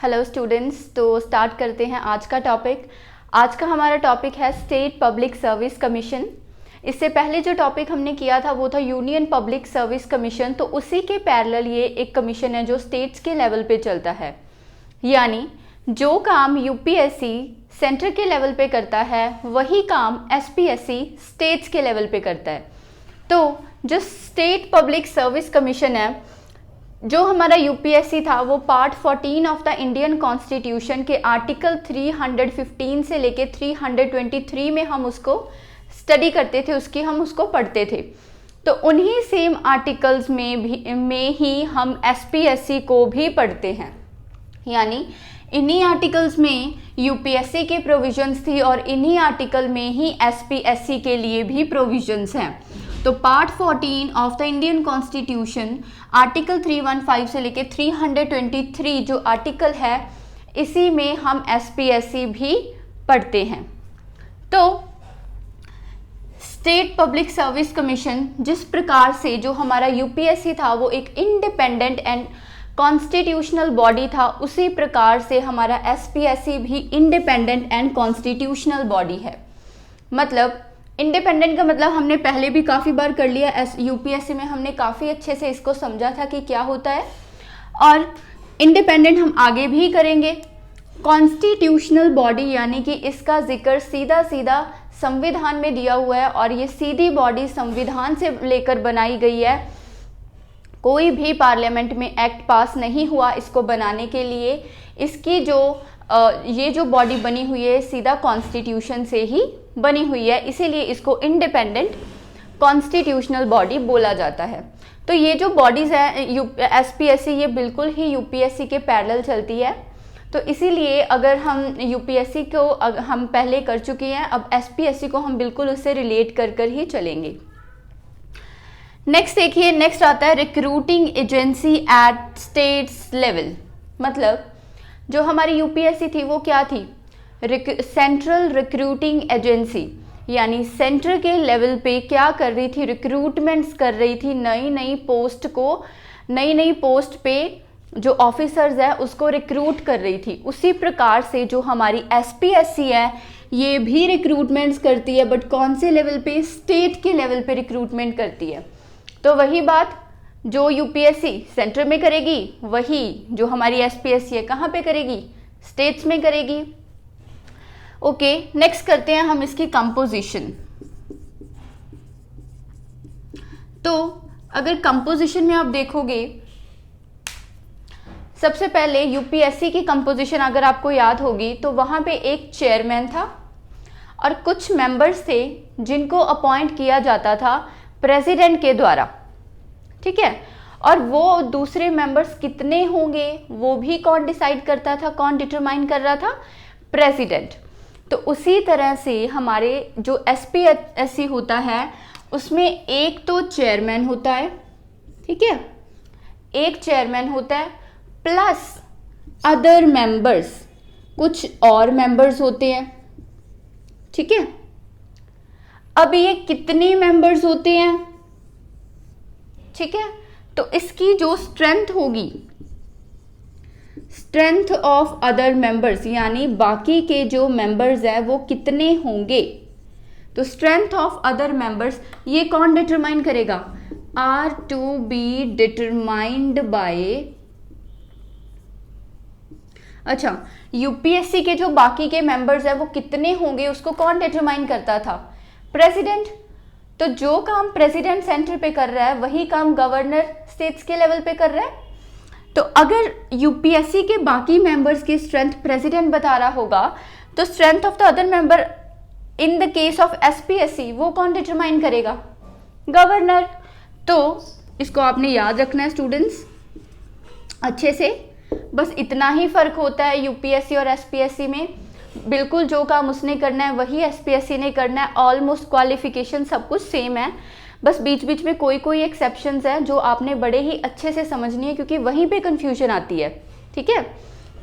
Hello students, तो start करते हैं आज का टॉपिक। आज का हमारा टॉपिक है स्टेट पब्लिक सर्विस कमीशन। इससे पहले जो टॉपिक हमने किया था वो था यूनियन पब्लिक सर्विस कमीशन। तो उसी के पैरेलल ये एक कमीशन है जो स्टेट्स के लेवल पे चलता है, यानी जो काम यूपीएससी सेंटर के लेवल पे करता है वही काम एसपीएससी स्टेट्स के लेवल पे करता है। तो जो स्टेट पब्लिक सर्विस कमीशन है, जो हमारा यूपीएससी था, वो part 14 of the Indian constitution के आर्टिकल 315 से लेके 323 में हम उसको स्टडी करते थे, हम उसको पढ़ते थे। तो उन्हीं सेम आर्टिकल्स में ही हम एसपीएससी को भी पढ़ते हैं, यानी इन्हीं आर्टिकल्स में यूपीएससी के प्रोविजंस थी और इन्हीं आर्टिकल में ही एसपीएससी के लिए भी प्रोविजंस हैं। तो part 14 of the Indian constitution article 315 से लेके 323 जो आर्टिकल है, इसी में हम एसपीएससी भी पढ़ते हैं। तो स्टेट पब्लिक सर्विस कमीशन जिस प्रकार से जो हमारा यूपीएससी था वो एक इंडिपेंडेंट एंड कॉन्स्टिट्यूशनल बॉडी था, उसी प्रकार से हमारा एसपीएससी भी इंडिपेंडेंट एंड कॉन्स्टिट्यूशनल बॉडी है। मतलब इंडिपेंडेंट का मतलब हमने पहले भी काफ़ी बार कर लिया, यूपीएससी में हमने काफ़ी अच्छे से इसको समझा था कि क्या होता है, और इंडिपेंडेंट हम आगे भी करेंगे। कॉन्स्टिट्यूशनल बॉडी यानी कि इसका जिक्र सीधा सीधा संविधान में दिया हुआ है और ये सीधी बॉडी संविधान से लेकर बनाई गई है। कोई भी पार्लियामेंट में एक्ट पास नहीं हुआ इसको बनाने के लिए। इसकी ये जो बॉडी बनी हुई है सीधा कॉन्स्टिट्यूशन से ही बनी हुई है, इसीलिए इसको इंडिपेंडेंट कॉन्स्टिट्यूशनल बॉडी बोला जाता है। तो ये जो बॉडीज़ है एसपीएससी, ये बिल्कुल ही यूपीएससी के पैरेलल चलती है। तो इसीलिए अगर हम यूपीएससी को हम पहले कर चुके हैं, अब एसपीएससी को हम बिल्कुल उससे रिलेट कर कर ही चलेंगे। नेक्स्ट देखिए, नेक्स्ट आता है recruiting agency at states level. मतलब जो हमारी यूपीएससी थी वो क्या थी? सेंट्रल रिक्रूटिंग एजेंसी, यानी सेंटर के लेवल पे क्या कर रही थी? रिक्रूटमेंट्स कर रही थी, नई नई पोस्ट पे जो ऑफिसर्स है उसको रिक्रूट कर रही थी। उसी प्रकार से जो हमारी एसपीएससी है ये भी रिक्रूटमेंट्स करती है, बट कौन से लेवल पे? स्टेट के लेवल पे रिक्रूटमेंट करती है। तो वही बात जो यूपीएससी सेंटर में करेगी वही जो हमारी एसपीएससी है कहाँ पे करेगी? स्टेट्स में करेगी। ओके, नेक्स्ट करते हैं हम इसकी कंपोजिशन। तो अगर कंपोजिशन में आप देखोगे, सबसे पहले यूपीएससी की कंपोजिशन अगर आपको याद होगी तो वहां पे एक चेयरमैन था और कुछ मेंबर्स थे जिनको अपॉइंट किया जाता था प्रेसिडेंट के द्वारा, ठीक है। और वो दूसरे मेंबर्स कितने होंगे वो भी कौन डिसाइड करता था, कौन डिटरमाइन कर रहा था? प्रेसिडेंट। तो उसी तरह से हमारे जो एसपीएससी होता है उसमें एक तो चेयरमैन होता है, ठीक है, एक चेयरमैन होता है प्लस अदर मेंबर्स, कुछ और मेंबर्स होते हैं, ठीक है। अब ये कितने मेंबर्स होते हैं, ठीक है, तो इसकी जो स्ट्रेंथ होगी, स्ट्रेंथ ऑफ अदर मेंबर्स, यानी बाकी के जो मेंबर्स हैं वो कितने होंगे, तो स्ट्रेंथ ऑफ अदर मेंबर्स ये कौन डिटरमाइन करेगा? Are to be determined by, अच्छा, यूपीएससी के जो बाकी के मेंबर्स हैं वो कितने होंगे उसको कौन डिटरमाइन करता था? प्रेसिडेंट। तो जो काम प्रेसिडेंट सेंटर पे कर रहा है वही काम गवर्नर स्टेट्स के लेवल पे कर रहा है। तो अगर यूपीएससी के बाकी मेंबर्स की स्ट्रेंथ प्रेसिडेंट बता रहा होगा तो strength of the other member in the case of SPSC वो कौन डिटरमाइन करेगा? गवर्नर। तो इसको आपने याद रखना है स्टूडेंट्स अच्छे से। बस इतना ही फर्क होता है यूपीएससी और एसपीएससी में, बिल्कुल जो काम उसने करना है वही एसपीएससी ने करना है। ऑलमोस्ट क्वालिफिकेशन सब कुछ सेम है, बस बीच बीच में कोई कोई एक्सेप्शंस हैं जो आपने बड़े ही अच्छे से समझनी है क्योंकि वहीं पे कंफ्यूजन आती है, ठीक है।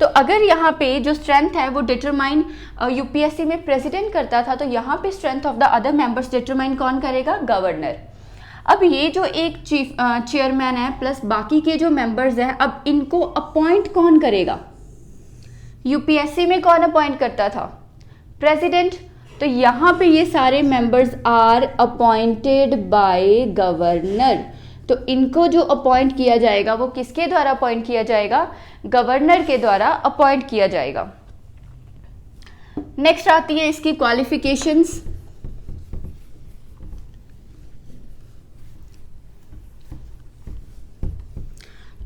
तो अगर यहाँ पे जो स्ट्रेंथ है वो डिटरमाइन यूपीएससी में प्रेसिडेंट करता था, तो यहाँ पे strength of the other members determine कौन करेगा? गवर्नर। अब ये जो एक चेयरमैन है प्लस बाकी के जो मेंबर्स हैं, अब इनको अपॉइंट कौन करेगा? यूपीएससी में कौन अपॉइंट करता था? प्रेसिडेंट। तो यहाँ पे ये सारे members are appointed by governor. तो इनको जो अपॉइंट किया जाएगा वो किसके द्वारा अपॉइंट किया जाएगा? गवर्नर के द्वारा अपॉइंट किया जाएगा। नेक्स्ट आती है इसकी क्वालिफिकेशंस।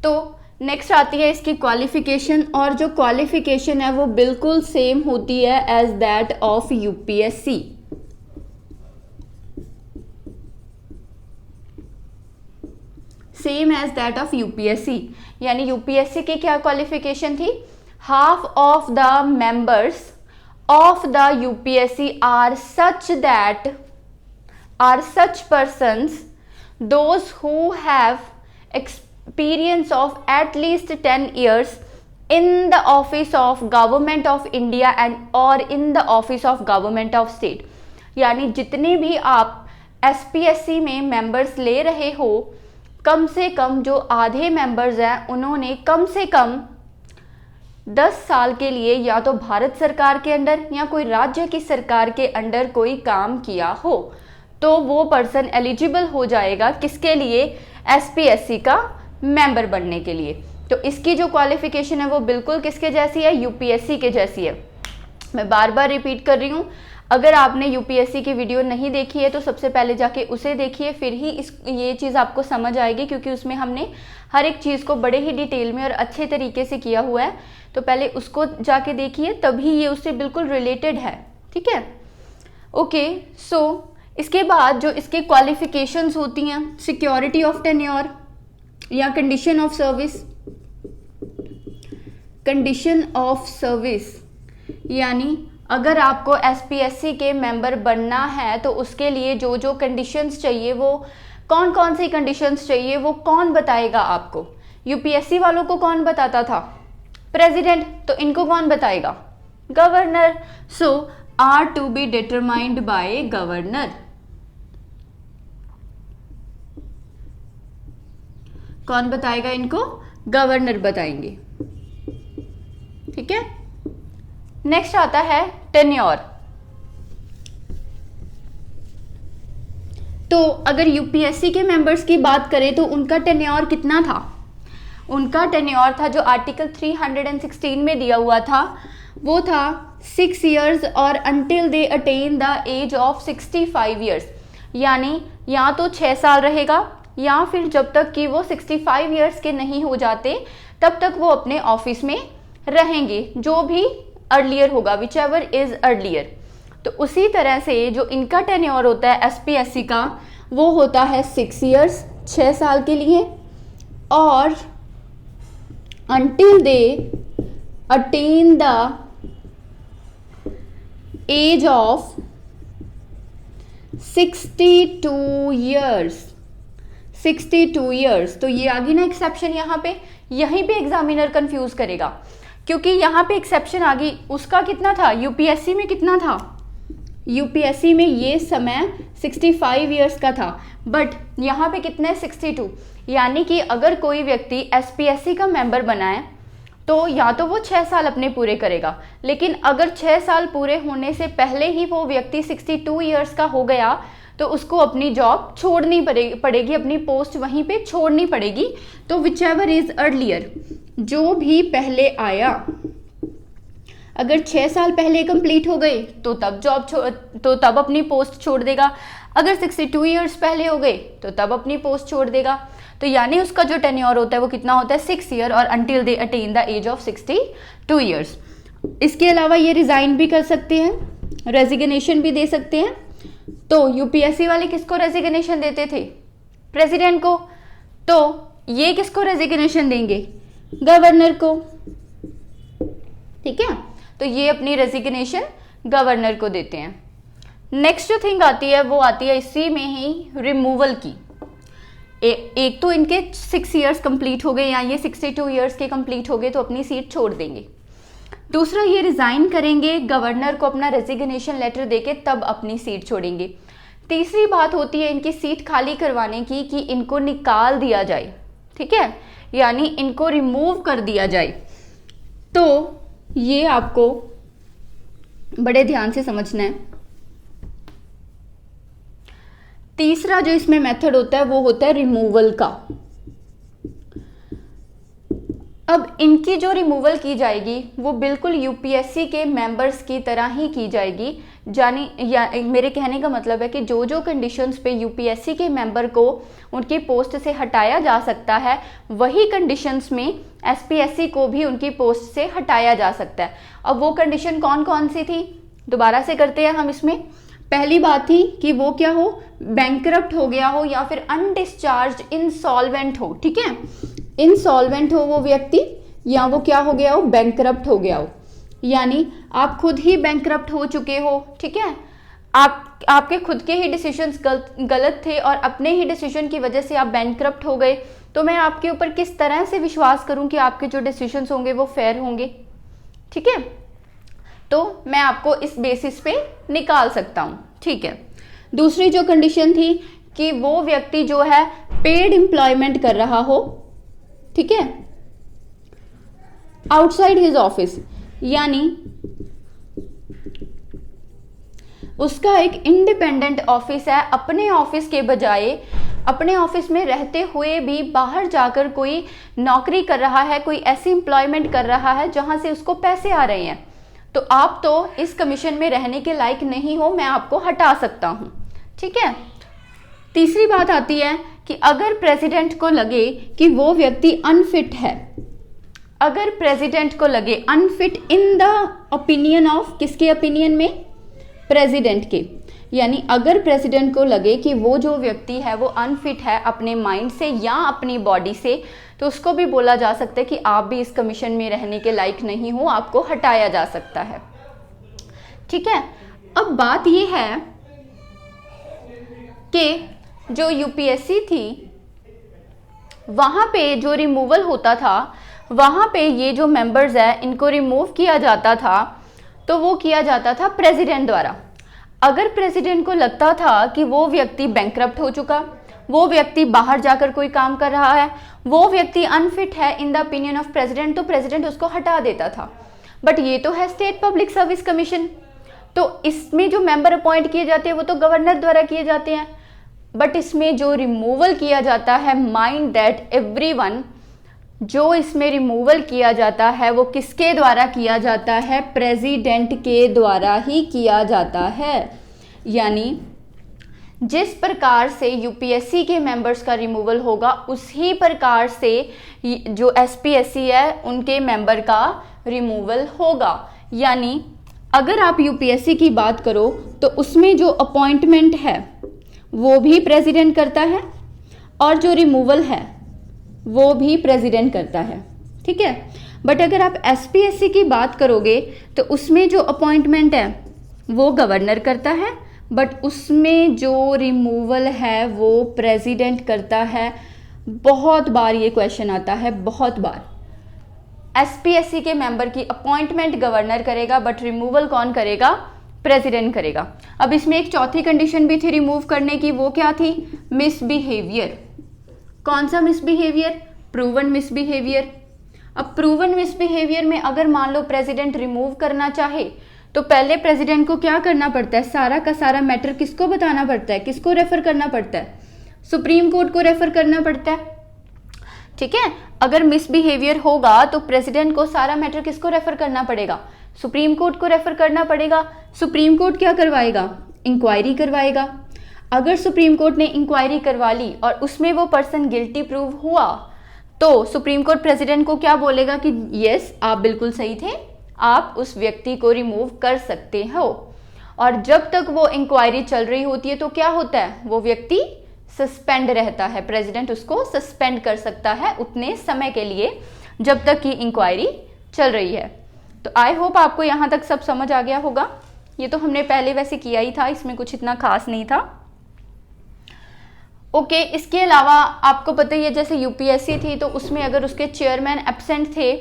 तो नेक्स्ट आती है इसकी क्वालिफिकेशन, और जो क्वालिफिकेशन है वो बिल्कुल सेम होती है as that of UPSC. Same as that of UPSC. यानी यूपीएससी की क्या क्वालिफिकेशन थी? Half of the members of the UPSC are such persons those who have experience of at least 10 years in the office of government of India and or in the office of government of state। यानी जितने भी आप SPSC में members ले रहे हो, कम से कम जो आधे मेंबर्स हैं उन्होंने कम से कम 10 साल के लिए या तो भारत सरकार के अंडर या कोई राज्य की सरकार के अंडर कोई काम किया हो, तो वो पर्सन एलिजिबल हो जाएगा किसके लिए? एसपीएससी का मेंबर बनने के लिए। तो इसकी जो क्वालिफिकेशन है वो बिल्कुल किसके जैसी है? यूपीएससी के जैसी है। मैं बार बार रिपीट कर रही हूँ, अगर आपने यूपीएससी की वीडियो नहीं देखी है तो सबसे पहले जाके उसे देखिए, फिर ही ये चीज़ आपको समझ आएगी, क्योंकि उसमें हमने हर एक चीज़ को बड़े ही डिटेल में और अच्छे तरीके से किया हुआ है। तो पहले उसको जाके देखिए, तभी ये उससे बिल्कुल रिलेटेड है। ठीक है, ओके। सो इसके बाद जो इसके क्वालिफिकेशंस होती हैं, सिक्योरिटी ऑफ टेन्योर या condition of service. Condition of service यानी अगर आपको एसपीएससी के मेंबर बनना है तो उसके लिए जो जो कंडीशंस चाहिए, वो कौन कौन सी कंडीशंस चाहिए, वो कौन बताएगा आपको? यूपीएससी वालों को कौन बताता था? प्रेसिडेंट। तो इनको कौन बताएगा? Governor. So are to be determined by governor. कौन बताएगा इनको? गवर्नर बताएंगे। ठीक है, नेक्स्ट आता है टेन्योर। तो अगर यूपीएससी के मेंबर्स की बात करें तो उनका टेन्योर कितना था? उनका टेन्योर था जो आर्टिकल 316 में दिया हुआ था, वो था 6 years और until they attain the age of 65 years। यानी या तो 6 साल रहेगा या फिर जब तक कि वो 65 years के नहीं हो जाते तब तक वो अपने ऑफिस में रहेंगे, जो भी अर्लियर होगा, विच एवर इज अर्लियर। तो उसी तरह से जो इनका टेन्योर होता है एसपीएससी का, वो होता है 6 years, 6 साल के लिए, और until they attain the age of 62 years। 62 years। तो ये आ गई ना एक्सेप्शन यहाँ पे, यहीं पे एग्जामिनर कंफ्यूज करेगा, क्योंकि यहाँ पे एक्सेप्शन आ गई। उसका कितना था? यूपीएससी में कितना था? यूपीएससी में ये समय 65 years का था, बट यहाँ पे कितने? 62। यानी कि अगर कोई व्यक्ति एसपीएससी का मेंबर बना है तो या तो वो 6 साल अपने पूरे करेगा, लेकिन अगर 6 साल पूरे होने से पहले ही वो व्यक्ति 62 years का हो गया तो उसको अपनी जॉब छोड़नी पड़ेगी, अपनी पोस्ट वहीं पे छोड़नी पड़ेगी। तो विच एवर इज अर्लियर, जो भी पहले आया, अगर 6 साल पहले कंप्लीट हो गए तो तब अपनी पोस्ट छोड़ देगा, अगर 62 years पहले हो गए तो तब अपनी पोस्ट छोड़ देगा। तो यानी उसका जो टेन्योर होता है वो कितना होता है? 6 year और until they attain the age of 62 years। इसके अलावा ये रिजाइन भी कर सकते हैं, रेजिग्नेशन भी दे सकते हैं। तो यूपीएससी वाले किसको रेजिग्नेशन देते थे? प्रेसिडेंट को। तो ये किसको रेजिग्नेशन देंगे? गवर्नर को। ठीक है, तो ये अपनी रेजिग्नेशन गवर्नर को देते हैं। नेक्स्ट जो थिंग आती है वो आती है इसी में ही रिमूवल की। एक तो इनके 6 years कंप्लीट हो गए या ये 62 years के कंप्लीट हो गए तो अपनी सीट छोड़ देंगे। दूसरा, ये रिजाइन करेंगे, गवर्नर को अपना रेजिग्नेशन लेटर देके तब अपनी सीट छोड़ेंगे। तीसरी बात होती है इनकी सीट खाली करवाने की, कि इनको निकाल दिया जाए। ठीक है, यानी इनको रिमूव कर दिया जाए। तो ये आपको बड़े ध्यान से समझना है। तीसरा जो इसमें मेथड होता है वो होता है रिमूवल का। अब इनकी जो रिमूवल की जाएगी वो बिल्कुल यूपीएससी के मेंबर्स की तरह ही की जाएगी। जानी या मेरे कहने का मतलब है कि जो जो कंडीशंस पे यूपीएससी के मेंबर को उनकी पोस्ट से हटाया जा सकता है, वही कंडीशंस में एसपीएससी को भी उनकी पोस्ट से हटाया जा सकता है। अब वो कंडीशन कौन कौन सी थी, दोबारा से करते हैं हम इसमें। पहली बात थी कि वो क्या हो, बैंकरप्ट हो गया हो या फिर अनडिस्चार्ज इंसॉल्वेंट हो। ठीक है, इंसॉल्वेंट हो वो व्यक्ति, या वो क्या हो गया हो, बैंकरप्ट हो गया हो, यानी आप खुद ही बैंकरप्ट हो चुके हो। ठीक है, आपके खुद के ही डिसीजंस गलत थे और अपने ही डिसीजन की वजह से आप बैंकरप्ट हो गए, तो मैं आपके ऊपर किस तरह से विश्वास करूं कि आपके जो डिसीजंस होंगे वो फेयर होंगे। ठीक है, तो मैं आपको इस बेसिस पे निकाल सकता हूं। ठीक है, दूसरी जो कंडीशन थी कि वो व्यक्ति जो है पेड एम्प्लॉयमेंट कर रहा हो, ठीक है, आउटसाइड हिज ऑफिस, यानी उसका एक इंडिपेंडेंट ऑफिस है, अपने ऑफिस के बजाय अपने ऑफिस में रहते हुए भी बाहर जाकर कोई नौकरी कर रहा है, कोई ऐसी एम्प्लॉयमेंट कर रहा है जहां से उसको पैसे आ रहे हैं, तो आप तो इस कमीशन में रहने के लायक नहीं हो, मैं आपको हटा सकता हूं। ठीक है, तीसरी बात आती है कि अगर प्रेसिडेंट को लगे कि वो व्यक्ति अनफिट है, अगर प्रेसिडेंट को लगे unfit in the opinion of, किसके ओपिनियन में, प्रेसिडेंट के, यानी अगर प्रेसिडेंट को लगे कि वो जो व्यक्ति है वो अनफिट है अपने माइंड से या अपनी बॉडी से, तो उसको भी बोला जा सकता है कि आप भी इस कमीशन में रहने के लायक नहीं हो, आपको हटाया जा सकता है। ठीक है, अब बात ये है कि जो यूपीएससी थी वहां पे जो रिमूवल होता था, वहां पे ये जो मेंबर्स है इनको रिमूव किया जाता था, तो वो किया जाता था प्रेसिडेंट द्वारा। अगर प्रेसिडेंट को लगता था कि वो व्यक्ति बैंकरप्ट हो चुका, वो व्यक्ति बाहर जाकर कोई काम कर रहा है, वो व्यक्ति अनफिट है in the opinion of president, तो प्रेसिडेंट उसको हटा देता था। बट ये तो है स्टेट पब्लिक सर्विस कमीशन, तो इसमें जो मेंबर अपॉइंट किए जाते हैं वो तो गवर्नर द्वारा किए जाते हैं। बट इसमें जो रिमूवल किया जाता है, माइंड दैट एवरीवन, जो इसमें रिमूवल किया जाता है वो किसके द्वारा किया जाता है, प्रेसिडेंट के द्वारा ही किया जाता है। यानी जिस प्रकार से यूपीएससी के मेंबर्स का रिमूवल होगा, उसी प्रकार से जो एसपीएससी है उनके मेंबर का रिमूवल होगा। यानी अगर आप यूपीएससी की बात करो तो उसमें जो अपॉइंटमेंट है वो भी प्रेसिडेंट करता है और जो रिमूवल है वो भी प्रेसिडेंट करता है। ठीक है, बट अगर आप एसपीएससी की बात करोगे तो उसमें जो अपॉइंटमेंट है वो गवर्नर करता है, बट उसमें जो रिमूवल है वो प्रेसिडेंट करता है। बहुत बार ये क्वेश्चन आता है, बहुत बार। एसपीएससी के मेंबर की अपॉइंटमेंट गवर्नर करेगा, बट रिमूवल कौन करेगा, प्रेसिडेंट करेगा। अब इसमें एक चौथी कंडीशन भी थी रिमूव करने की, वो क्या थी, मिसबिहेवियर। कौन सा मिसबिहेवियर, प्रूवन मिसबिहेवियर। अब प्रूवन मिसबिहेवियर में अगर मान लो प्रेसिडेंट रिमूव करना चाहे तो पहले प्रेसिडेंट को क्या करना पड़ता है, सारा का सारा मैटर किसको बताना पड़ता है, किसको रेफर करना पड़ता है, सुप्रीम कोर्ट को रेफर करना पड़ता है। ठीक है, अगर मिसबिहेवियर होगा तो प्रेसिडेंट को सारा मैटर किसको रेफर करना पड़ेगा, सुप्रीम कोर्ट को रेफर करना पड़ेगा। सुप्रीम कोर्ट क्या करवाएगा, इंक्वायरी करवाएगा। अगर सुप्रीम कोर्ट ने इंक्वायरी करवा ली और उसमें वो पर्सन गिल्टी प्रूव हुआ, तो सुप्रीम कोर्ट प्रेसिडेंट को क्या बोलेगा कि यस आप बिल्कुल सही थे, आप उस व्यक्ति को रिमूव कर सकते हो। और जब तक वो इंक्वायरी चल रही होती है तो क्या होता है, वो व्यक्ति सस्पेंड रहता है, प्रेसिडेंट उसको सस्पेंड कर सकता है उतने समय के लिए जब तक कि इंक्वायरी चल रही है। तो आई होप आपको यहाँ तक सब समझ आ गया होगा। ये तो हमने पहले वैसे किया ही था, इसमें कुछ इतना खास नहीं था। ओके, इसके अलावा आपको पता ही है जैसे यूपीएससी थी तो उसमें अगर उसके चेयरमैन एब्सेंट थे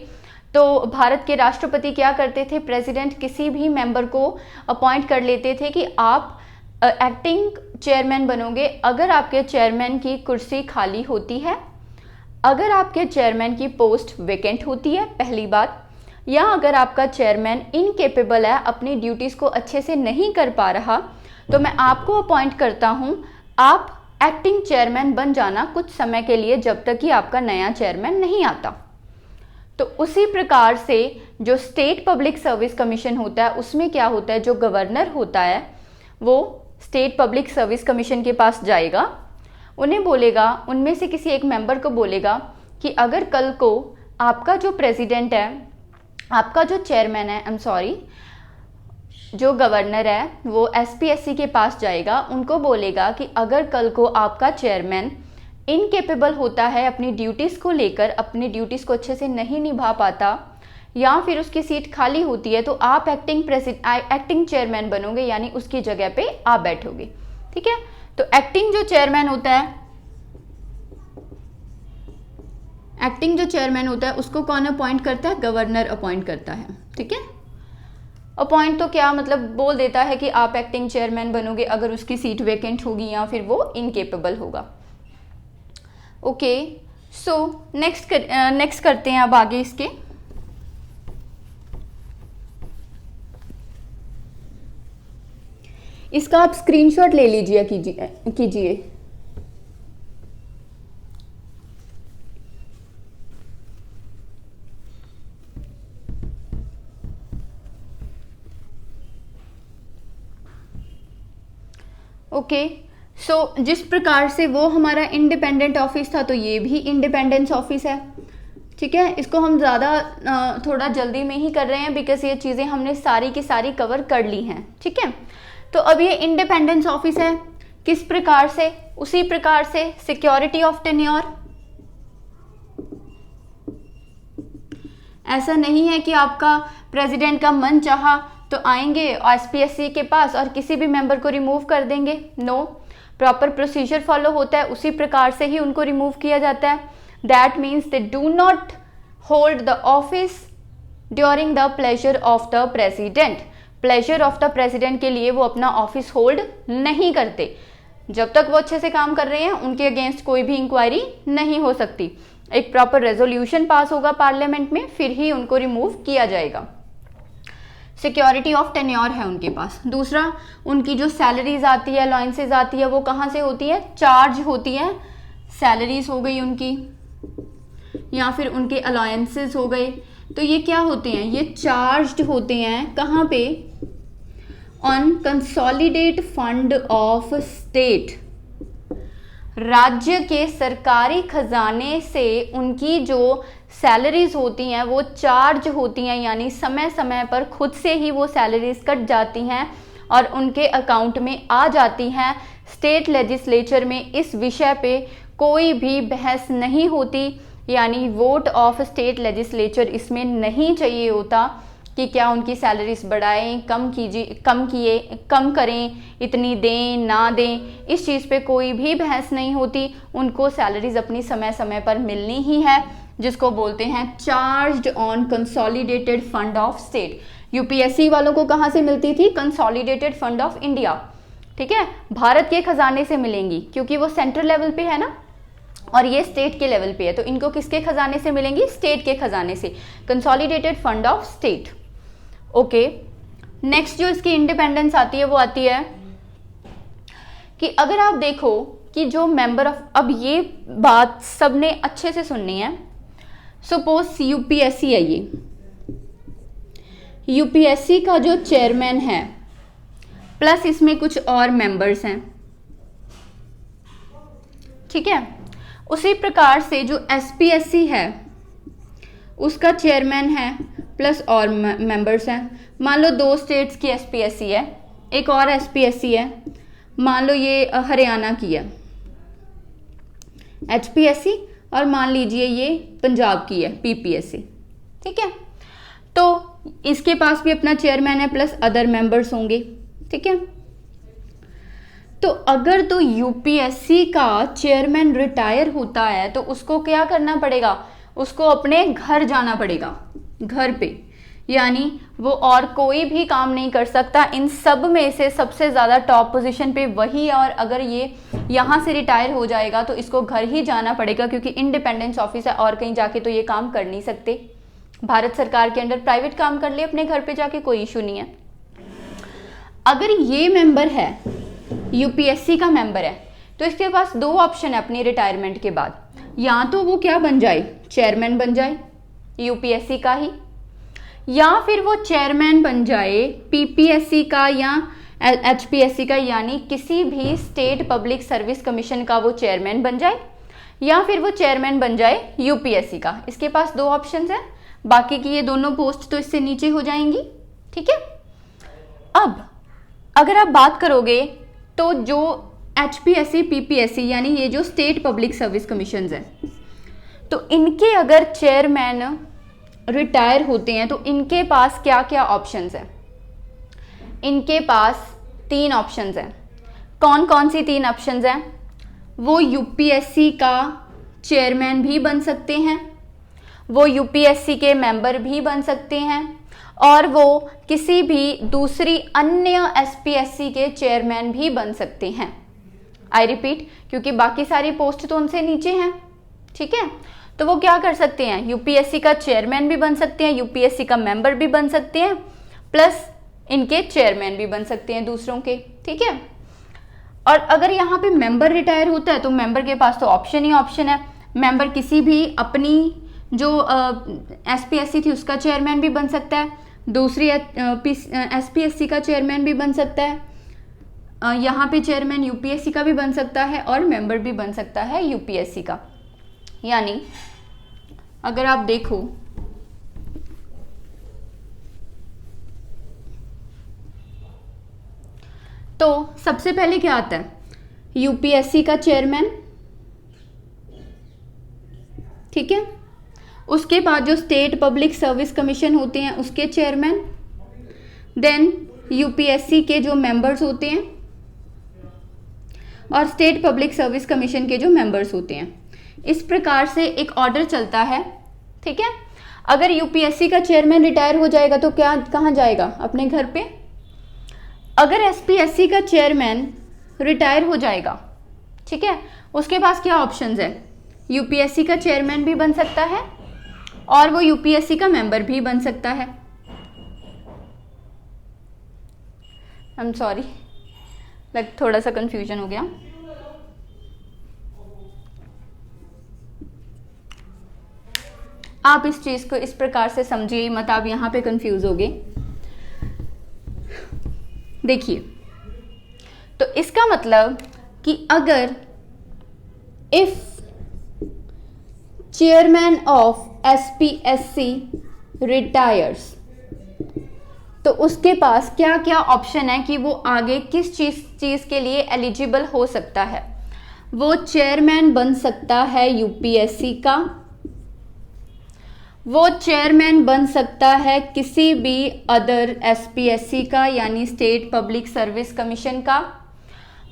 तो भारत के राष्ट्रपति क्या करते थे, प्रेसिडेंट किसी भी मेंबर को अपॉइंट कर लेते थे कि आप एक्टिंग चेयरमैन बनोगे अगर आपके चेयरमैन की कुर्सी खाली होती है, अगर आपके चेयरमैन की पोस्ट वेकेंट होती है, पहली बात। या अगर आपका चेयरमैन इनकेपेबल है, अपनी ड्यूटीज़ को अच्छे से नहीं कर पा रहा, तो मैं आपको अपॉइंट करता हूँ। आप एक्टिंग चेयरमैन बन जाना कुछ समय के लिए, जब तक कि आपका नया चेयरमैन नहीं आता। तो उसी प्रकार से जो स्टेट पब्लिक सर्विस कमीशन होता है, उसमें क्या होता है, जो गवर्नर होता है वो स्टेट पब्लिक सर्विस कमीशन के पास जाएगा, उन्हें बोलेगा, उनमें से किसी एक मेंबर को बोलेगा कि अगर कल को आपका जो प्रेसिडेंट है, आपका जो चेयरमैन है, जो गवर्नर है, वो एसपीएससी के पास जाएगा, उनको बोलेगा कि अगर कल को आपका चेयरमैन इनकेपेबल होता है, अपनी ड्यूटीज़ को लेकर अपनी ड्यूटीज़ को अच्छे से नहीं निभा पाता, या फिर उसकी सीट खाली होती है, तो आप एक्टिंग चेयरमैन बनोगे, यानी उसकी जगह पे आप बैठोगे। ठीक है, तो एक्टिंग जो चेयरमैन होता है उसको कौन अपॉइंट करता है, गवर्नर अपॉइंट करता है। ठीक है, अपॉइंट तो क्या मतलब, बोल देता है कि आप एक्टिंग चेयरमैन बनोगे अगर उसकी सीट वेकेंट होगी या फिर वो इनकेपेबल होगा। ओके, सो नेक्स्ट करते हैं अब आगे इसके। इसका आप स्क्रीनशॉट ले लीजिए कीजिए। ओके, सो जिस प्रकार से वो हमारा इंडिपेंडेंट ऑफिस था, तो ये भी इंडिपेंडेंस ऑफिस है। ठीक है, इसको हम ज़्यादा थोड़ा जल्दी में ही कर रहे हैं, बिकॉज ये चीज़ें हमने सारी की सारी कवर कर ली हैं। ठीक है, तो अब ये इंडिपेंडेंस ऑफिस है, किस प्रकार से, उसी प्रकार से सिक्योरिटी ऑफ टेन्योर। ऐसा नहीं है कि आपका प्रेसिडेंट का मन चाहा तो आएंगे एसपीएससी के पास और किसी भी मेंबर को रिमूव कर देंगे। नो, प्रॉपर प्रोसीजर फॉलो होता है, उसी प्रकार से ही उनको रिमूव किया जाता है। That means they do not hold the office during the pleasure of the president. Pleasure of the president के लिए वो अपना ऑफिस होल्ड नहीं करते। जब तक वो अच्छे से काम कर रहे हैं, उनके अगेंस्ट कोई भी इंक्वायरी नहीं हो सकती। एक प्रॉपर रेजोल्यूशन पास होगा पार्लियामेंट में, फिर ही उनको रिमूव किया जाएगा। सिक्योरिटी ऑफ टेन्योर है उनके पास। दूसरा, उनकी जो सैलरीज आती है, अलाउंसेज आती है, वो कहाँ से होती है, चार्ज होती है। सैलरीज हो गई उनकी, या फिर उनके अलाउंसेस हो गए, तो ये क्या होते हैं, ये चार्ज्ड होते हैं कहाँ पे, on consolidate fund of state. राज्य के सरकारी खजाने से उनकी जो सैलरीज होती हैं वो चार्ज होती हैं, यानी समय समय पर खुद से ही वो सैलरीज कट जाती हैं और उनके अकाउंट में आ जाती हैं। स्टेट लेजिस्लेचर में इस विषय पे कोई भी बहस नहीं होती, यानी वोट ऑफ स्टेट लेजिस्लेचर इसमें नहीं चाहिए होता कि क्या उनकी सैलरीज बढ़ाएं, कम करें, इतनी दें ना दें, इस चीज़ पे कोई भी बहस नहीं होती। उनको सैलरीज अपनी समय समय पर मिलनी ही है, जिसको बोलते हैं charged on consolidated fund of state. UPSC वालों को कहाँ से मिलती थी, कंसोलिडेटेड फंड ऑफ इंडिया। ठीक है, भारत के खजाने से मिलेंगी, क्योंकि वो सेंट्रल लेवल पे है ना, और ये स्टेट के लेवल पे है, तो इनको किसके खजाने से मिलेंगी, स्टेट के खजाने से, consolidated fund of state. Okay, next जो इसकी इंडिपेंडेंस आती है वो आती है कि अगर आप देखो कि जो मेंबर ऑफ, अब ये बात सबने अच्छे से सुननी है। सपोज यूपीएससी है, ये यूपीएससी का जो चेयरमैन है प्लस इसमें कुछ और मेंबर्स हैं। ठीक है, उसी प्रकार से जो एसपीएससी है उसका चेयरमैन है प्लस और मेंबर्स हैं। मान लो 2 स्टेट्स की एसपीएससी है, एक और एसपीएससी है, मान लो ये हरियाणा की है एचपीएससी, और मान लीजिए ये पंजाब की है पीपीएससी। ठीक है, तो इसके पास भी अपना चेयरमैन है प्लस अदर मेंबर्स होंगे। ठीक है, तो अगर तो यूपीएससी का चेयरमैन रिटायर होता है तो उसको क्या करना पड़ेगा, उसको अपने घर जाना पड़ेगा, घर पे, यानी वो और कोई भी काम नहीं कर सकता। इन सब में से सबसे ज़्यादा टॉप पोजीशन पे वही है, और अगर ये यहाँ से रिटायर हो जाएगा तो इसको घर ही जाना पड़ेगा, क्योंकि इंडिपेंडेंस ऑफिस है और कहीं जाके तो ये काम कर नहीं सकते। भारत सरकार के अंडर प्राइवेट काम कर ले अपने घर पे जाके, कोई इशू नहीं है। अगर ये मेंबर है, यूपीएससी का मेंबर है, तो इसके पास दो ऑप्शन है अपनी रिटायरमेंट के बाद, या तो वो क्या बन जाए, चेयरमैन बन जाए यूपीएससी का ही, या फिर वो चेयरमैन बन जाए पीपीएससी का या एचपीएससी का, यानी किसी भी स्टेट पब्लिक सर्विस कमीशन का वो चेयरमैन बन जाए, या फिर वो चेयरमैन बन जाए यूपीएससी का। इसके पास दो ऑप्शंस हैं, बाकी की ये दोनों पोस्ट तो इससे नीचे हो जाएंगी, ठीक है। अब अगर आप बात करोगे तो जो एचपीएससी पीपीएससी यानी ये जो स्टेट पब्लिक सर्विस कमीशंस हैं, तो इनके अगर चेयरमैन रिटायर होते हैं तो इनके पास क्या क्या ऑप्शंस हैं। इनके पास 3 ऑप्शंस हैं। कौन कौन सी 3 ऑप्शंस हैं? वो यूपीएससी का चेयरमैन भी बन सकते हैं, वो यूपीएससी के मेंबर भी बन सकते हैं, और वो किसी भी दूसरी अन्य एसपीएससी के चेयरमैन भी बन सकते हैं। आई रिपीट, क्योंकि बाकी सारी पोस्ट तो उनसे नीचे हैं, ठीक है। तो वो क्या कर सकते हैं, यूपीएससी का चेयरमैन भी बन सकते हैं, यूपीएससी का मेंबर भी बन सकते हैं, प्लस इनके चेयरमैन भी बन सकते हैं दूसरों के, ठीक है। और अगर यहाँ पे मेंबर रिटायर होता है तो मेंबर के पास तो ऑप्शन ही ऑप्शन है। मेंबर किसी भी अपनी जो एसपीएससी थी उसका चेयरमैन भी बन सकता है, दूसरी एसपीएससी का चेयरमैन भी बन सकता है, यहाँ पे चेयरमैन यूपीएससी का भी बन सकता है, और मेंबर भी बन सकता है यूपीएससी का। यानी अगर आप देखो तो सबसे पहले क्या आता है, यूपीएससी का चेयरमैन, ठीक है। उसके बाद जो स्टेट पब्लिक सर्विस कमीशन होते हैं उसके चेयरमैन, देन यूपीएससी के जो मेंबर्स होते हैं और स्टेट पब्लिक सर्विस कमीशन के जो मेंबर्स होते हैं। इस प्रकार से एक ऑर्डर चलता है, ठीक है। अगर यूपीएससी का चेयरमैन रिटायर हो जाएगा तो क्या कहाँ जाएगा, अपने घर पे। अगर एसपीएससी का चेयरमैन रिटायर हो जाएगा, ठीक है, उसके पास क्या ऑप्शंस है, यूपीएससी का चेयरमैन भी बन सकता है और वो यूपीएससी का मेंबर भी बन सकता है। आई एम सॉरी, थोड़ा सा कंफ्यूजन हो गया। आप इस चीज को इस प्रकार से समझिए मत, आप यहां पे कंफ्यूज हो गए। देखिए, तो इसका मतलब कि अगर if chairman of SPSC retires, तो उसके पास क्या क्या ऑप्शन है कि वो आगे किस चीज के लिए एलिजिबल हो सकता है। वो चेयरमैन बन सकता है यूपीएससी का, वो चेयरमैन बन सकता है किसी भी अदर एसपीएससी का यानी स्टेट पब्लिक सर्विस कमीशन का,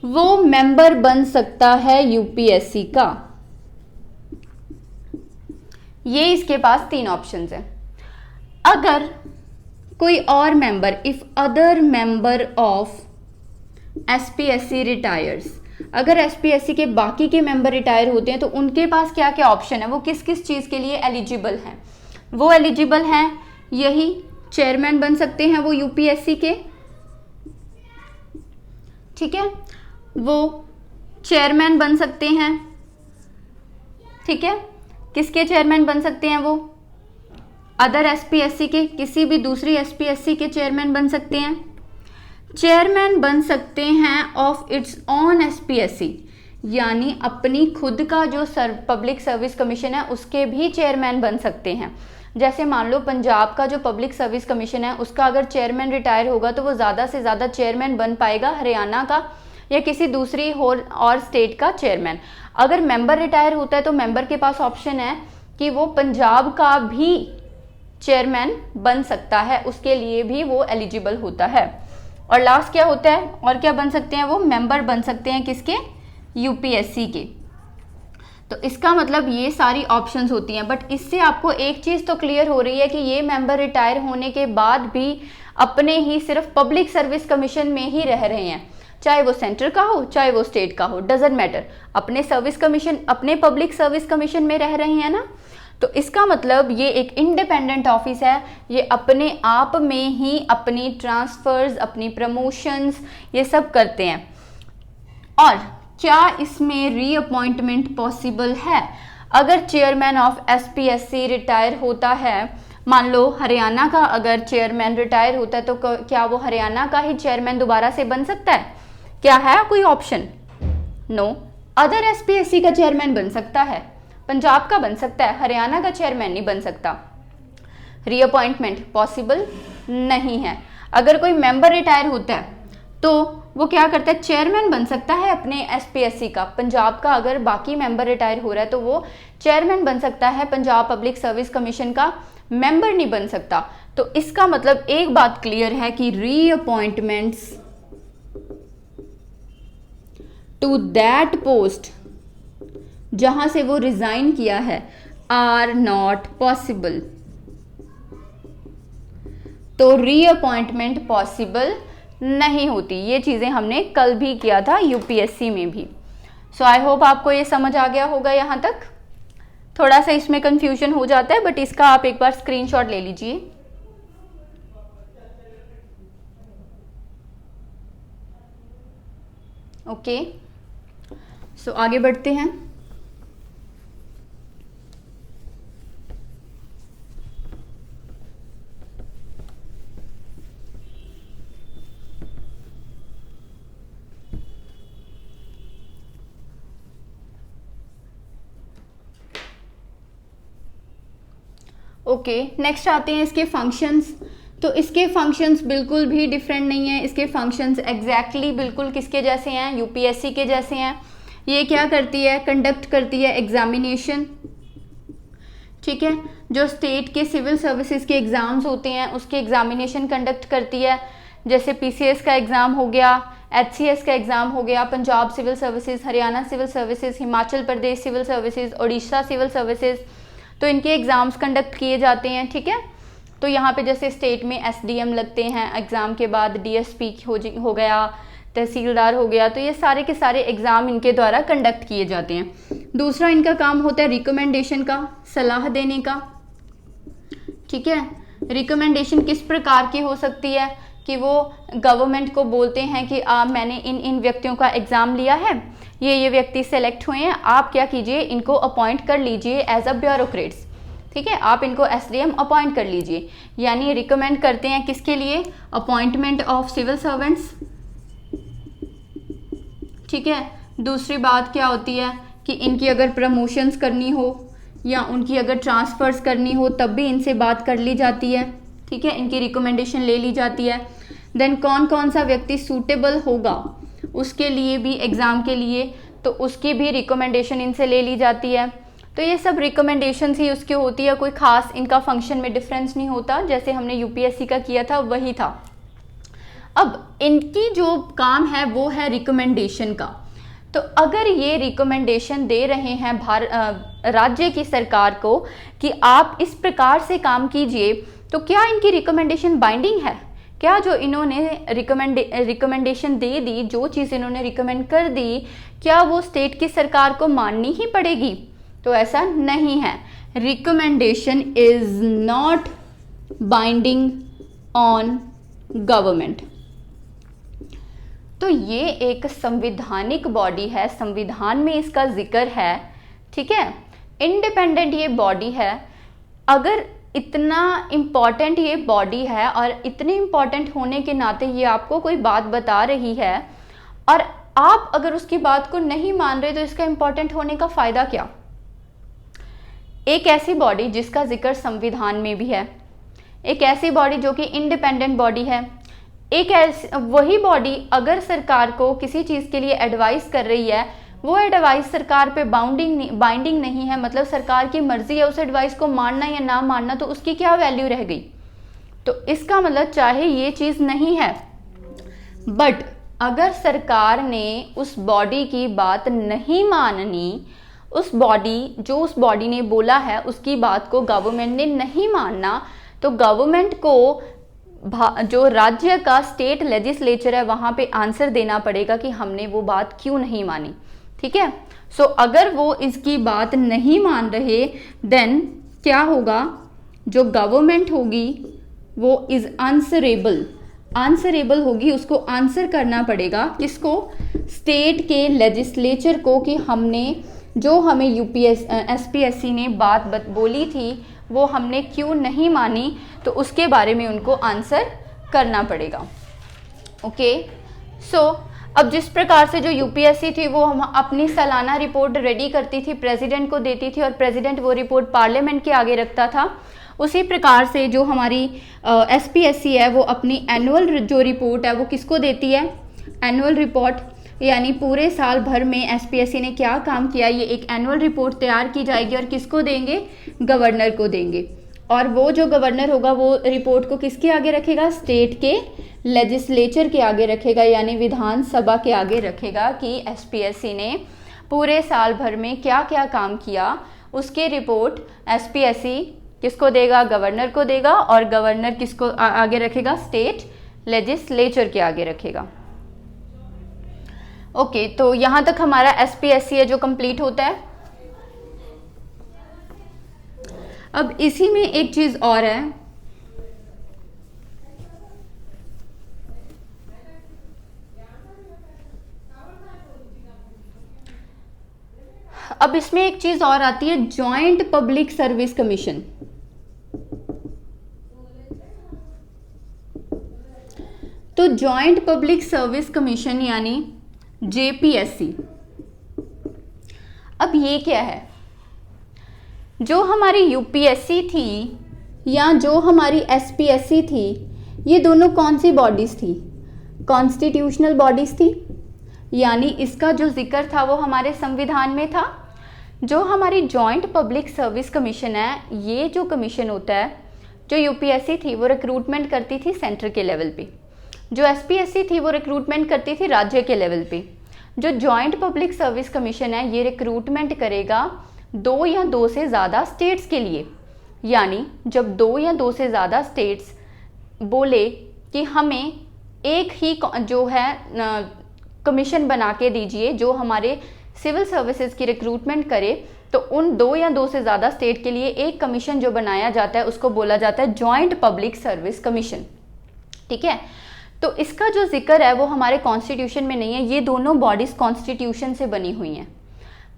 वो मेंबर बन सकता है यूपीएससी का। ये इसके पास 3 ऑप्शंस हैं। अगर कोई और member, if other member of SPSC retires, अगर एसपीएससी के बाकी के मेंबर रिटायर होते हैं तो उनके पास क्या क्या ऑप्शन है, वो किस किस चीज के लिए एलिजिबल हैं। वो एलिजिबल हैं, यही चेयरमैन बन सकते हैं वो यूपीएससी के, ठीक है, वो चेयरमैन बन सकते हैं, ठीक है। किसके चेयरमैन बन सकते हैं वो, अदर एसपीएससी के, किसी भी दूसरी एसपीएससी के चेयरमैन बन सकते हैं। चेयरमैन बन सकते हैं ऑफ इट्स ऑन एसपीएससी, यानी अपनी खुद का जो पब्लिक सर्विस कमीशन है उसके भी चेयरमैन बन सकते हैं। जैसे मान लो पंजाब का जो पब्लिक सर्विस कमीशन है उसका अगर चेयरमैन रिटायर होगा तो वो ज़्यादा से ज़्यादा चेयरमैन बन पाएगा हरियाणा का या किसी दूसरी और स्टेट का चेयरमैन। अगर मेंबर रिटायर होता है तो मेंबर के पास ऑप्शन है कि वो पंजाब का भी चेयरमैन बन सकता है, उसके लिए भी वो एलिजिबल होता है। और लास्ट क्या होता है, और क्या बन सकते हैं, वो मेंबर बन सकते हैं किसके, यूपीएससी के। तो इसका मतलब ये सारी ऑप्शंस होती हैं। बट इससे आपको एक चीज़ तो क्लियर हो रही है कि ये मेंबर रिटायर होने के बाद भी अपने ही सिर्फ पब्लिक सर्विस कमीशन में ही रह रहे हैं, चाहे वो सेंटर का हो चाहे वो स्टेट का हो, डजेंट मैटर, अपने सर्विस कमीशन, अपने पब्लिक सर्विस कमीशन में रह रहे हैं ना। तो इसका मतलब ये एक इंडिपेंडेंट ऑफिस है, ये अपने आप में ही अपनी ट्रांसफर्स, अपनी प्रमोशंस ये सब करते हैं। और क्या इसमें रीअपॉइंटमेंट पॉसिबल है? अगर चेयरमैन ऑफ एसपीएससी रिटायर होता है, मान लो हरियाणा का अगर चेयरमैन रिटायर होता है, तो क्या वो हरियाणा का ही चेयरमैन दोबारा से बन सकता है? क्या है कोई ऑप्शन? नो। अदर एसपीएससी का चेयरमैन बन सकता है, पंजाब का बन सकता है, हरियाणा का चेयरमैन नहीं बन सकता। रीअपॉइंटमेंट पॉसिबल नहीं है। अगर कोई मेंबर रिटायर होता है तो वो क्या करता है, चेयरमैन बन सकता है अपने एसपीएससी का। पंजाब का अगर बाकी मेंबर रिटायर हो रहा है तो वो चेयरमैन बन सकता है, पंजाब पब्लिक सर्विस कमीशन का मेंबर नहीं बन सकता। तो इसका मतलब एक बात क्लियर है कि रीअपॉइंटमेंट्स टू दैट पोस्ट जहां से वो रिजाइन किया है आर नॉट पॉसिबल। तो रीअपॉइंटमेंट पॉसिबल नहीं होती। ये चीजें हमने कल भी किया था यूपीएससी में भी। सो आई होप आपको ये समझ आ गया होगा। यहां तक थोड़ा सा इसमें कंफ्यूजन हो जाता है, बट इसका आप एक बार स्क्रीनशॉट ले लीजिए। ओके, सो आगे बढ़ते हैं। ओके, नेक्स्ट आते हैं इसके फंक्शंस। तो इसके फंक्शंस बिल्कुल भी डिफरेंट नहीं है। इसके फंक्शंस एग्जैक्टली बिल्कुल किसके जैसे हैं? यूपीएससी के जैसे हैं। ये क्या करती है? कंडक्ट करती है एग्जामिनेशन, ठीक है। जो स्टेट के सिविल सर्विसेज के एग्जाम्स होते हैं उसके एग्जामिनेशन कंडक्ट करती है। जैसे पीसीएस का एग्जाम हो गया, एचसीएस का एग्जाम हो गया, Punjab civil services, Haryana civil services, Himachal Pradesh civil services, Orissa civil services, तो इनके एग्जाम्स कंडक्ट किए जाते हैं, ठीक है। तो यहाँ पे जैसे स्टेट में एसडीएम लगते हैं, एग्जाम के बाद डीएसपी हो गया, तहसीलदार हो गया, तो ये सारे के सारे एग्जाम इनके द्वारा कंडक्ट किए जाते हैं। दूसरा इनका काम होता है रिकमेंडेशन का, सलाह देने का, ठीक है। रिकमेंडेशन किस प्रकार की हो सकती है कि वो गवर्नमेंट को बोलते हैं कि मैंने इन व्यक्तियों का एग्जाम लिया है, ये व्यक्ति सेलेक्ट हुए हैं, आप क्या कीजिए, इनको अपॉइंट कर लीजिए एज अ ब्यूरोक्रेट्स, ठीक है, आप इनको एसडीएम अपॉइंट कर लीजिए। यानी रिकमेंड करते हैं किसके लिए? अपॉइंटमेंट ऑफ सिविल सर्वेंट्स, ठीक है। दूसरी बात क्या होती है कि इनकी अगर प्रमोशंस करनी हो या उनकी अगर ट्रांसफर्स करनी हो तब भी इनसे बात कर ली जाती है, ठीक है, इनकी रिकमेंडेशन ले ली जाती है। देन कौन कौन सा व्यक्ति सूटेबल होगा उसके लिए भी, एग्ज़ाम के लिए, तो उसकी भी रिकमेंडेशन इनसे ले ली जाती है। तो ये सब रिकमेंडेशन ही उसकी होती है, कोई खास इनका फंक्शन में डिफरेंस नहीं होता। जैसे हमने यूपीएससी का किया था वही था। अब इनकी जो काम है वो है रिकमेंडेशन का। तो अगर ये रिकमेंडेशन दे रहे हैं राज्य की सरकार को कि आप इस प्रकार से काम कीजिए, तो क्या इनकी रिकमेंडेशन बाइंडिंग है? क्या जो इन्होंने रिकमेंडेशन दे दी, जो चीज़ इन्होंने रिकमेंड कर दी, क्या वो स्टेट की सरकार को माननी ही पड़ेगी? तो ऐसा नहीं है। Recommendation is not binding on government. तो ये एक संवैधानिक बॉडी है, संविधान में इसका जिक्र है, ठीक है। इंडिपेंडेंट ये बॉडी है। अगर इतना इम्पॉर्टेंट ये बॉडी है और इतने इम्पॉर्टेंट होने के नाते ये आपको कोई बात बता रही है और आप अगर उसकी बात को नहीं मान रहे, तो इसका इम्पॉर्टेंट होने का फ़ायदा क्या? एक ऐसी बॉडी जिसका जिक्र संविधान में भी है, एक ऐसी बॉडी जो कि इंडिपेंडेंट बॉडी है, एक ऐसी वही बॉडी अगर सरकार को किसी चीज़ के लिए एडवाइस कर रही है, वो एडवाइस सरकार पे बाइंडिंग नहीं है, मतलब सरकार की मर्जी है उस एडवाइस को मानना या ना मानना, तो उसकी क्या वैल्यू रह गई? तो इसका मतलब चाहे ये चीज़ नहीं है, बट अगर सरकार ने उस बॉडी की बात नहीं माननी, उस बॉडी ने बोला है उसकी बात को गवर्नमेंट ने नहीं मानना, तो गवर्नमेंट को जो राज्य का स्टेट लेजिस्लेचर है वहाँ पे आंसर देना पड़ेगा कि हमने वो बात क्यों नहीं मानी, ठीक है। सो अगर वो इसकी बात नहीं मान रहे, देन क्या होगा, जो गवर्नमेंट होगी वो इज़ आंसरेबल होगी, उसको आंसर करना पड़ेगा किसको, स्टेट के लेजिस्लेचर को, कि हमने जो हमें एसपीएससी ने बात बोली थी वो हमने क्यों नहीं मानी, तो उसके बारे में उनको आंसर करना पड़ेगा। ओके, सो अब जिस प्रकार से जो यूपीएससी थी वो हम अपनी सालाना रिपोर्ट रेडी करती थी, प्रेसिडेंट को देती थी और प्रेसिडेंट वो रिपोर्ट पार्लियामेंट के आगे रखता था, उसी प्रकार से जो हमारी एसपीएससी है वो अपनी एनुअल जो रिपोर्ट है वो किसको देती है, एनुअल रिपोर्ट, यानी पूरे साल भर में एसपीएससी ने क्या काम किया, ये एक एनुअल रिपोर्ट तैयार की जाएगी और किसको देंगे, गवर्नर को देंगे। और वो जो गवर्नर होगा वो रिपोर्ट को किसके आगे रखेगा, स्टेट के लेजिस्लेचर के आगे रखेगा, यानी विधानसभा के आगे रखेगा कि एसपीएससी ने पूरे साल भर में क्या क्या काम किया। उसकी रिपोर्ट एसपीएससी किसको देगा, गवर्नर को देगा, और गवर्नर किसको आगे रखेगा, स्टेट लेजिस्लेचर के आगे रखेगा। ओके, तो यहाँ तक हमारा एसपीएससी है जो कंप्लीट होता है। अब इसी में एक चीज और है, अब इसमें एक चीज और आती है, जॉइंट पब्लिक सर्विस कमीशन। तो जॉइंट पब्लिक सर्विस कमीशन यानी जेपीएससी, अब ये क्या है, जो हमारी यूपीएससी थी या जो हमारी एसपीएससी थी, ये दोनों कौन सी बॉडीज थी, कॉन्स्टिट्यूशनल बॉडीज थी, यानी इसका जो जिक्र था वो हमारे संविधान में था। जो हमारी जॉइंट पब्लिक सर्विस कमीशन है, ये जो कमीशन होता है, जो यूपीएससी थी वो रिक्रूटमेंट करती थी सेंटर के लेवल पे, जो एसपीएससी थी वो रिक्रूटमेंट करती थी राज्य के लेवल पे। जो जॉइंट पब्लिक सर्विस कमीशन है ये रिक्रूटमेंट करेगा 2 या 2 से ज़्यादा स्टेट्स के लिए, यानी जब 2 या 2 से ज़्यादा स्टेट्स बोले कि हमें एक ही जो है कमीशन बना के दीजिए जो हमारे सिविल सर्विसेज की रिक्रूटमेंट करे, तो उन 2 या 2 से ज़्यादा स्टेट के लिए एक कमीशन जो बनाया जाता है उसको बोला जाता है जॉइंट पब्लिक सर्विस कमीशन। ठीक है, तो इसका जो जिक्र है वो हमारे कॉन्स्टिट्यूशन में नहीं है, ये दोनों बॉडीज कॉन्स्टिट्यूशन से बनी हुई हैं।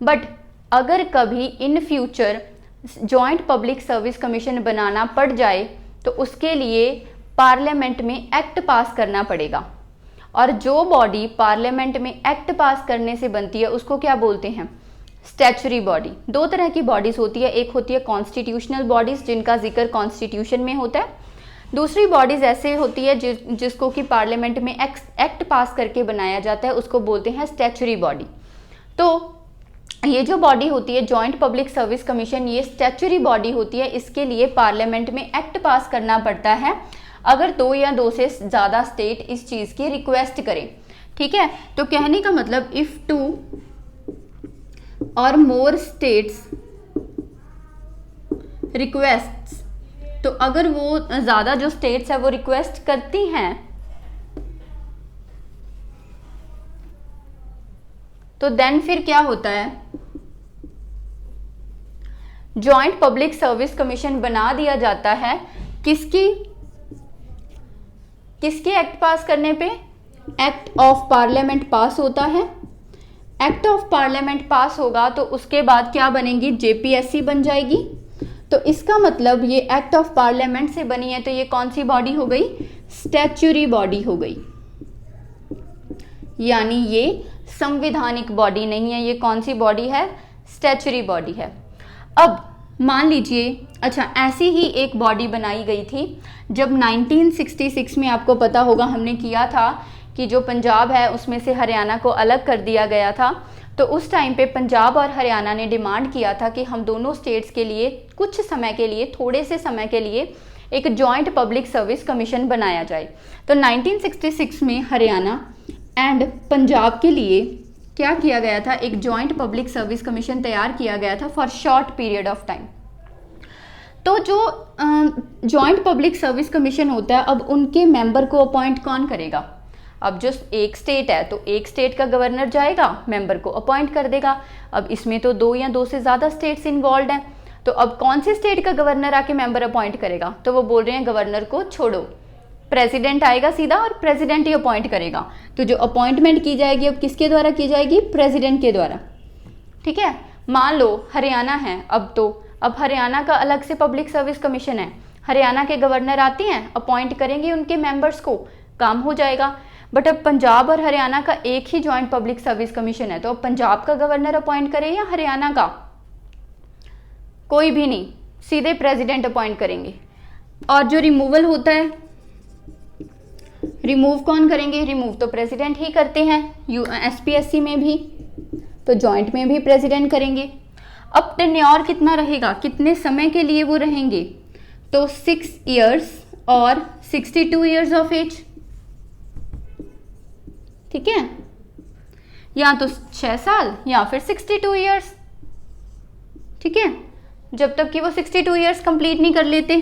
बट अगर कभी in future joint public service commission बनाना पड़ जाए तो उसके लिए पार्लियामेंट में एक्ट पास करना पड़ेगा, और जो बॉडी पार्लियामेंट में एक्ट पास करने से बनती है उसको क्या बोलते हैं, स्टैचुरी बॉडी। 2 तरह की बॉडीज होती है, एक होती है कॉन्स्टिट्यूशनल बॉडीज जिनका जिक्र कॉन्स्टिट्यूशन में होता है, दूसरी बॉडीज ऐसे होती है जिसको कि पार्लियामेंट में एक्ट पास करके बनाया जाता है, उसको बोलते हैं स्टैचुरी बॉडी। तो ये जो बॉडी होती है जॉइंट पब्लिक सर्विस कमीशन, ये स्टैचुरी बॉडी होती है, इसके लिए पार्लियामेंट में एक्ट पास करना पड़ता है अगर 2 या 2 से ज़्यादा स्टेट इस चीज़ की रिक्वेस्ट करें। ठीक है, तो कहने का मतलब इफ़ 2 और मोर स्टेट्स रिक्वेस्ट, तो अगर वो ज़्यादा जो स्टेट्स है वो रिक्वेस्ट करती हैं तो देन फिर क्या होता है, जॉइंट पब्लिक सर्विस कमीशन बना दिया जाता है किसकी एक्ट पास करने पे, एक्ट ऑफ पार्लियामेंट पास होता है। एक्ट ऑफ पार्लियामेंट पास होगा तो उसके बाद क्या बनेगी, जेपीएससी बन जाएगी। तो इसका मतलब ये एक्ट ऑफ पार्लियामेंट से बनी है तो ये कौन सी बॉडी हो गई, स्टैच्यूरी बॉडी हो गई, यानी ये संवैधानिक बॉडी नहीं है, ये कौन सी बॉडी है, स्टैच्यूरी बॉडी है। अब मान लीजिए, अच्छा ऐसी ही एक बॉडी बनाई गई थी जब 1966 में, आपको पता होगा हमने किया था कि जो पंजाब है उसमें से हरियाणा को अलग कर दिया गया था, तो उस टाइम पे पंजाब और हरियाणा ने डिमांड किया था कि हम दोनों स्टेट्स के लिए कुछ समय के लिए, थोड़े से समय के लिए एक जॉइंट पब्लिक सर्विस कमीशन बनाया जाए। तो 1966 में हरियाणा एंड पंजाब के लिए क्या किया गया था, एक जॉइंट पब्लिक सर्विस कमीशन तैयार किया गया था for short period of time. तो जो जॉइंट पब्लिक सर्विस कमीशन होता है, अब उनके मेंबर को अपॉइंट कौन करेगा, अब जो एक स्टेट है तो एक स्टेट का गवर्नर जाएगा, मेंबर को अपॉइंट कर देगा। अब इसमें तो 2 या 2 से ज़्यादा स्टेट्स इन्वॉल्व हैं, तो अब कौन सी स्टेट का गवर्नर आके मेंबर अपॉइंट करेगा? तो वो बोल रहे हैं गवर्नर को छोड़ो, प्रेसिडेंट आएगा सीधा और प्रेसिडेंट ही अपॉइंट करेगा। तो जो अपॉइंटमेंट की जाएगी अब किसके द्वारा की जाएगी? प्रेसिडेंट के द्वारा। ठीक है, मान लो हरियाणा है, अब हरियाणा का अलग से पब्लिक सर्विस कमीशन है, हरियाणा के गवर्नर आते हैं, अपॉइंट करेंगे उनके मेंबर्स को, काम हो जाएगा। बट अब पंजाब और हरियाणा का एक ही जॉइंट पब्लिक सर्विस कमीशन है, तो अब पंजाब का गवर्नर अपॉइंट करे या हरियाणा का? कोई भी नहीं, सीधे प्रेसिडेंट अपॉइंट करेंगे। और जो रिमूवल होता है, रिमूव कौन करेंगे? रिमूव तो प्रेसिडेंट ही करते हैं, एसपीएससी में भी, तो जॉइंट में भी प्रेसिडेंट करेंगे। अब टेन्योर कितना रहेगा, कितने समय के लिए वो रहेंगे? तो 6 इयर्स और 62 इयर्स ऑफ एज। ठीक है, या तो 6 साल या फिर 62 इयर्स। ठीक है, जब तक कि वो 62 इयर्स कंप्लीट नहीं कर लेते,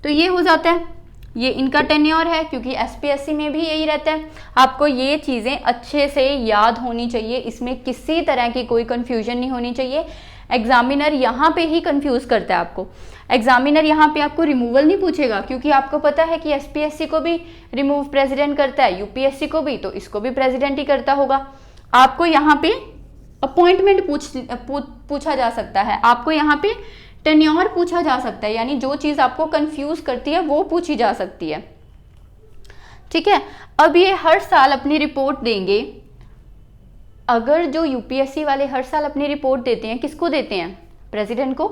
तो ये हो जाता है, ये इनका टेन्योर है, क्योंकि एसपीएससी में भी यही रहता है। आपको ये चीज़ें अच्छे से याद होनी चाहिए, इसमें किसी तरह की कोई कंफ्यूजन नहीं होनी चाहिए। एग्जामिनर यहाँ पे ही कंफ्यूज करता है आपको। एग्जामिनर यहाँ पे आपको रिमूवल नहीं पूछेगा, क्योंकि आपको पता है कि एसपीएससी को भी रिमूव प्रेसिडेंट करता है, यूपीएससी को भी, तो इसको भी प्रेसिडेंट ही करता होगा। आपको यहाँ पे अपॉइंटमेंट पूछा जा सकता है, आपको यहाँ पे टेन्योर पूछा जा सकता है, यानी जो चीज़ आपको कंफ्यूज करती है वो पूछी जा सकती है। ठीक है, अब ये हर साल अपनी रिपोर्ट देंगे। अगर जो यूपीएससी वाले हर साल अपनी रिपोर्ट देते हैं, किसको देते हैं? प्रेसिडेंट को।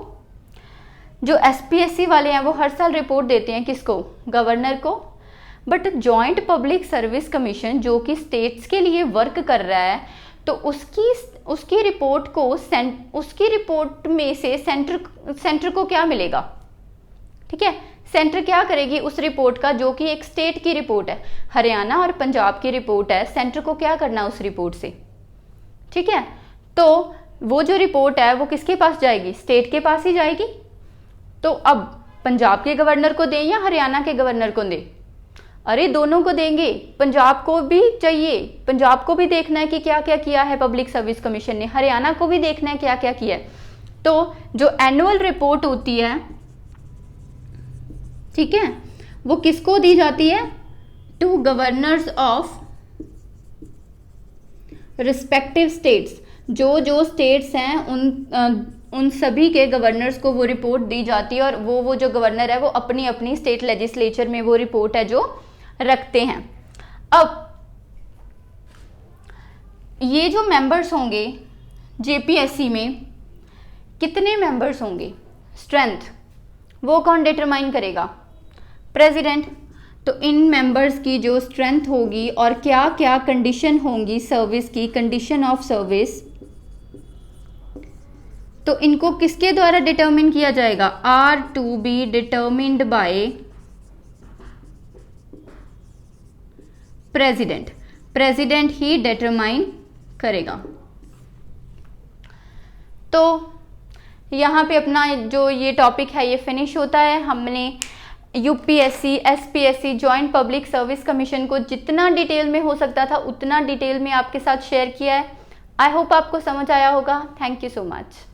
जो एसपीएससी वाले हैं वो हर साल रिपोर्ट देते हैं, किसको? गवर्नर को। Butt joint public service commission जो कि स्टेट्स के लिए वर्क कर रहा है, तो उसकी रिपोर्ट को उसकी रिपोर्ट में से सेंटर को क्या मिलेगा? ठीक है, सेंटर क्या करेगी उस रिपोर्ट का, जो कि एक स्टेट की रिपोर्ट है, हरियाणा और पंजाब की रिपोर्ट है, सेंटर को क्या करना उस रिपोर्ट से? ठीक है, तो वो जो रिपोर्ट है वो किसके पास जाएगी? स्टेट के पास ही जाएगी। तो अब पंजाब के गवर्नर को दें या हरियाणा के गवर्नर को दें? अरे दोनों को देंगे, पंजाब को भी चाहिए, पंजाब को भी देखना है कि क्या क्या किया है पब्लिक सर्विस कमीशन ने, हरियाणा को भी देखना है क्या क्या किया है। तो जो एनुअल रिपोर्ट होती है, ठीक है, वो किसको दी जाती है? To governors of respective states. जो स्टेट्स हैं उन सभी के गवर्नर्स को वो रिपोर्ट दी जाती है, और वो जो गवर्नर है वो अपनी अपनी स्टेट लेजिस्लेचर में वो रिपोर्ट है जो रखते हैं। अब ये जो मेंबर्स होंगे जेपीएससी में, कितने मेंबर्स होंगे, स्ट्रेंथ, वो कौन डिटरमाइन करेगा? प्रेसिडेंट। तो इन मेंबर्स की जो स्ट्रेंथ होगी और क्या क्या कंडीशन होंगी सर्विस की, कंडीशन ऑफ सर्विस, तो इनको किसके द्वारा डिटरमिन किया जाएगा? Are to be determined by president. President ही डिटरमाइन करेगा। तो यहाँ पे अपना जो ये टॉपिक है ये फिनिश होता है। हमने UPSC, SPSC, joint public service commission को जितना डिटेल में हो सकता था उतना डिटेल में आपके साथ शेयर किया है। आई होप आपको समझ आया होगा। Thank you so much.